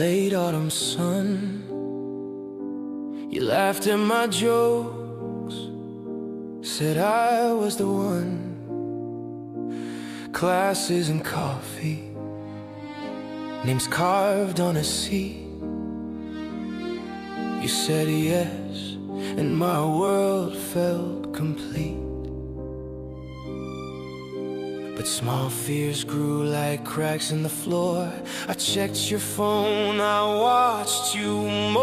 late autumn sun. You laughed at my jokes, said I was the one. Glasses and coffee, names carved on a seat. You said yes, and my world felt complete. But small fears grew like cracks in the floor. I checked your phone, I watched you more.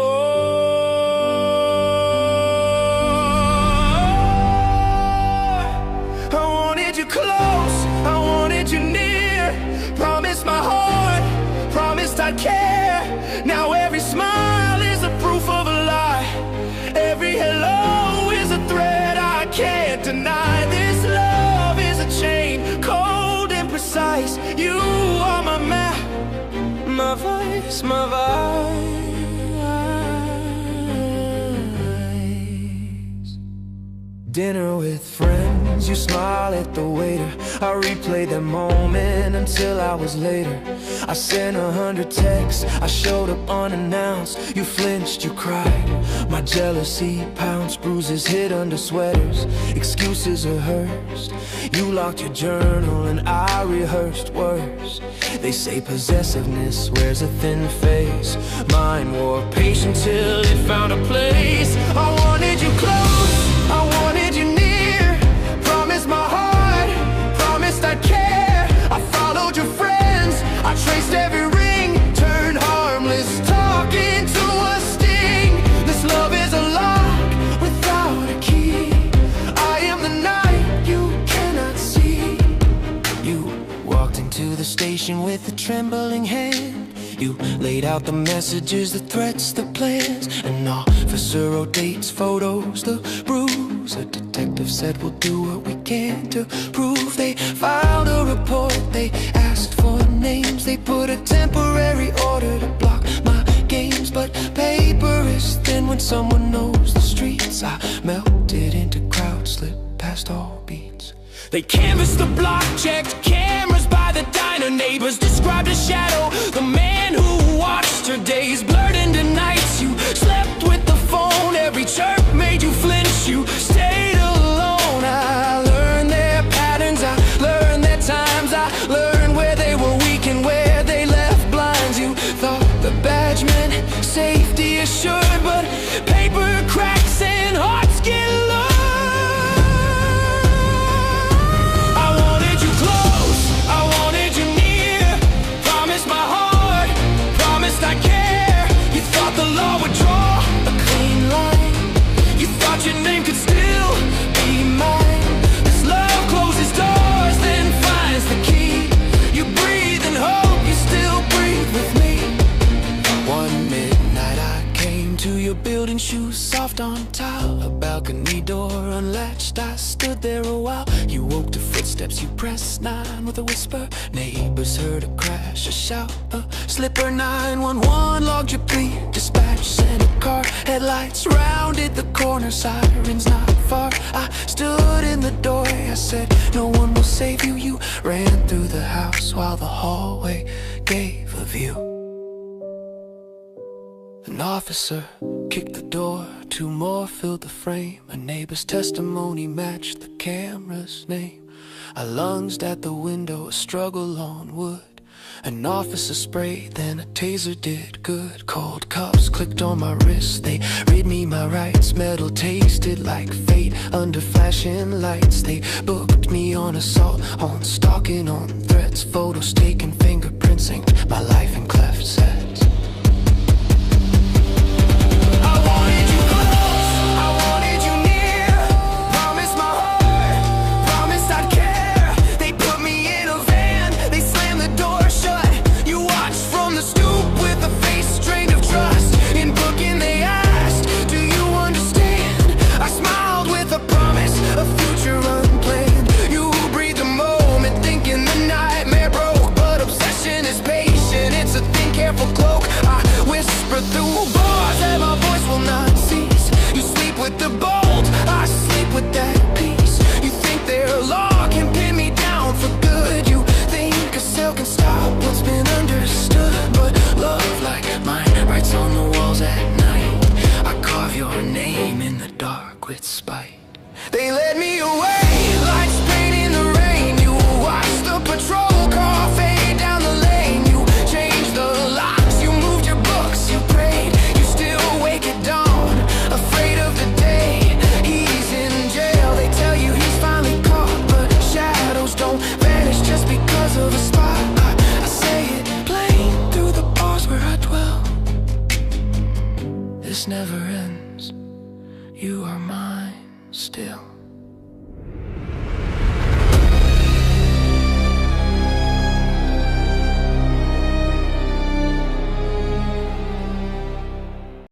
I wanted you close, I wanted you near. Promised my heart, promised I'd care. Now every smile is a proof of a lie. Every hello is a threat I can't deny. This love is a chain, cold and precise. You are my map, my voice, my vibe. Dinner with friends, you smile at the waiter. I replay that moment until I was later. I sent 100 texts, I showed up unannounced. You flinched, you cried, my jealousy pounced. Bruises hid under sweaters, excuses rehearsed. You locked your journal and I rehearsed words. They say possessiveness wears a thin face. Mine wore patience till it found a place. I wanted you close, I wanted you near. Promised my heart, promised I'd care. I followed your friends, I traced every ring. Turned harmless talk into a sting. This love is a lock without a key. I am the night you cannot see. You walked into the station with a trembling hand. You laid out the messages, the threats, the plans. An officer wrote dates, photos, the bruise. A detective said we'll do what we can to prove. They filed a report, they asked for names. They put a temporary order to block my games. But paper is thin when someone knows the streets. I melted into crowds, slipped past all beats. They canvassed the block, checked cameras by the diner. Neighbors described a shadow, the man who watched her days blurred into nights. You slept with the phone, every chirp made you flinch. You stayed alone. I learned their patterns, I learned their times. I learned where they were weak and where they left blinds. You thought the badge meant safety assured, but paper cracks and hearts get lost. Your name could still be mine. This love closes doors, then finds the key. You breathe and hope you still breathe with me. One midnight I came to your building, shoes soft on tile. A balcony door unlatched, I stood there a while. You woke to footsteps, you pressed 9 with a whisper. Neighbors heard a crash, a shout, a slipper. 911 logged your plea, dispatch sent a car. Headlights rounded the corner, sirens not far. I stood in the doorway, I said no one will save you. You ran through the house while the hallway gave a view. An officer kicked the door, 2 more filled the frame. A neighbor's testimony matched the camera's name. I lunged at the window, a struggle on wood. An officer sprayed, then a taser did good. Cold cuffs clicked on my wrist, they read me my rights. Metal tasted like fate under flashing lights. They booked me on assault, on stalking, on threats. Photos taken, fingerprints inked my life in cleft sets. I wanted you close, I wanted you near. Promised my heart, promised I'd care. They put me in a van, they slammed the door shut. You watched from the stoop with a face drained of trust. In booking they asked, do you understand? I smiled with a promise, a future unplanned. You breathed a moment thinking the nightmare broke. But obsession is patient, it's a thin careful cloak. I whisper through bars that my voice will not cease. You sleep with the bold, I sleep with that peace. You think their law can pin me down for good. You think a cell can stop what's been understood. But love like mine this never ends. You are mine still.